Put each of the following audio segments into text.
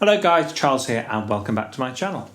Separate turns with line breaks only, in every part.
Hello guys, Charles here and welcome back to my channel.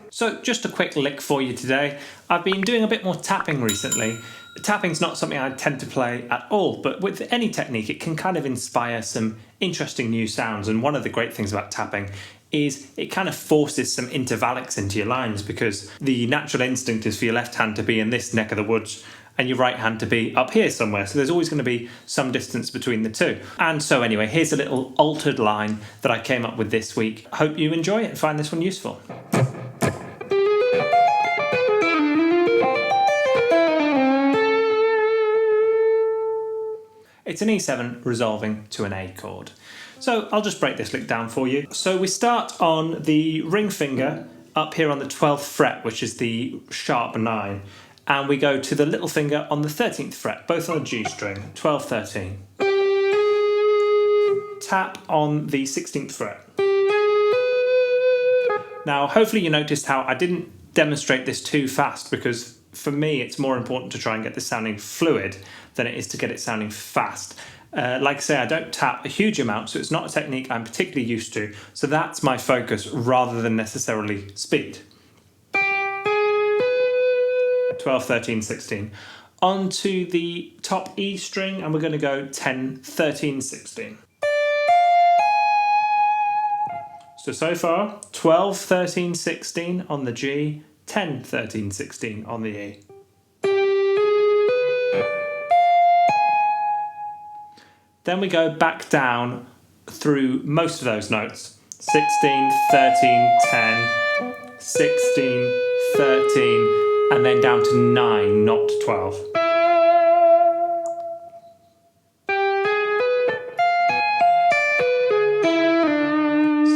So just a quick lick for you today. I've been doing a bit more tapping recently. Tapping's not something I tend to play at all, but with any technique it can kind of inspire some interesting new sounds, and one of the great things about tapping is it kind of forces some intervallics into your lines, because the natural instinct is for your left hand to be in this neck of the woods and your right hand to be up here somewhere. So there's always going to be some distance between the two. And so anyway, here's a little altered line that I came up with this week. Hope you enjoy it and find this one useful. It's an E7 resolving to an A chord. So I'll just break this lick down for you. So we start on the ring finger up here on the 12th fret, which is the sharp 9. And we go to the little finger on the 13th fret, both on the G string, 12, 13. Tap on the 16th fret. Now, hopefully you noticed how I didn't demonstrate this too fast, because for me it's more important to try and get this sounding fluid than it is to get it sounding fast. Like I say, I don't tap a huge amount, so it's not a technique I'm particularly used to. So that's my focus rather than necessarily speed. 12, 13, 16. Onto the top E string, and we're going to go 10, 13, 16. So far, 12, 13, 16 on the G, 10, 13, 16 on the E. Then we go back down through most of those notes. 16, 13, 10, 16, 13, and then down to 9, not 12.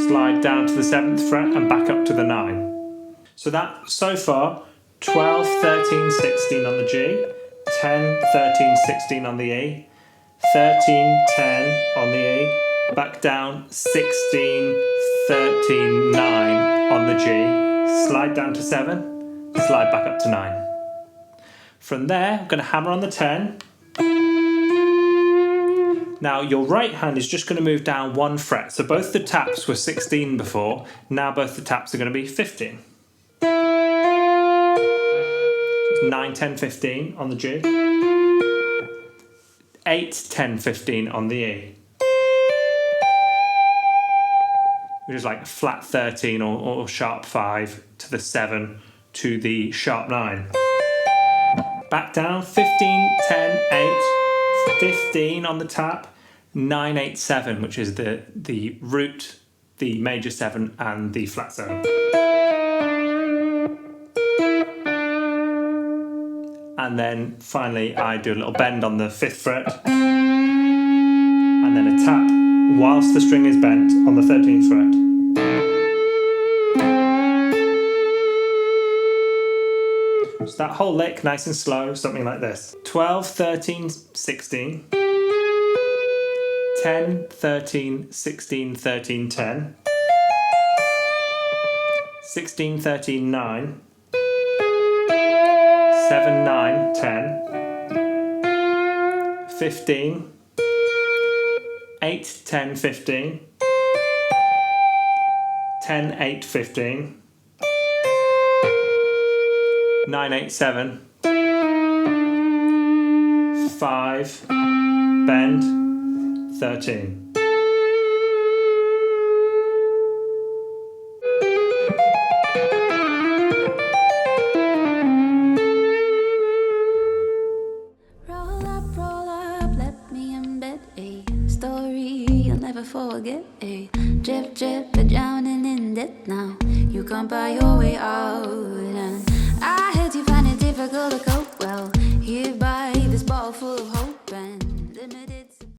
Slide down to the 7th fret and back up to the 9. So that, so far, 12, 13, 16 on the G, 10, 13, 16 on the E, 13, 10 on the E, back down, 16, 13, 9 on the G, slide down to 7, slide back up to 9. From there, I'm going to hammer on the 10. Now your right hand is just going to move down 1 fret. So both the taps were 16 before, now both the taps are going to be 15. So it's 9, 10, 15 on the G. 8, 10, 15 on the E. Which is like flat 13 or sharp 5 to the 7 to the sharp 9. Back down, 15, 10, 8, 15 on the tap, 9, 8, 7, which is the root, the major 7 and the flat 7. And then finally I do a little bend on the 5th fret, and then a tap whilst the string is bent on the 13th fret. So that whole lick, nice and slow, something like this. 12, 13, 16. 10, 13, 16, 13, 10. 16, 13, 9. 7, 9, 10. 15. 8, 10, 15. 10, 8, 15. 9, 8, 7. 5. Bend. 13.
Roll up, let me embed a story you'll never forget. A drip, drip, but drowning in debt now. You can't buy your way out, and I heard you find it difficult to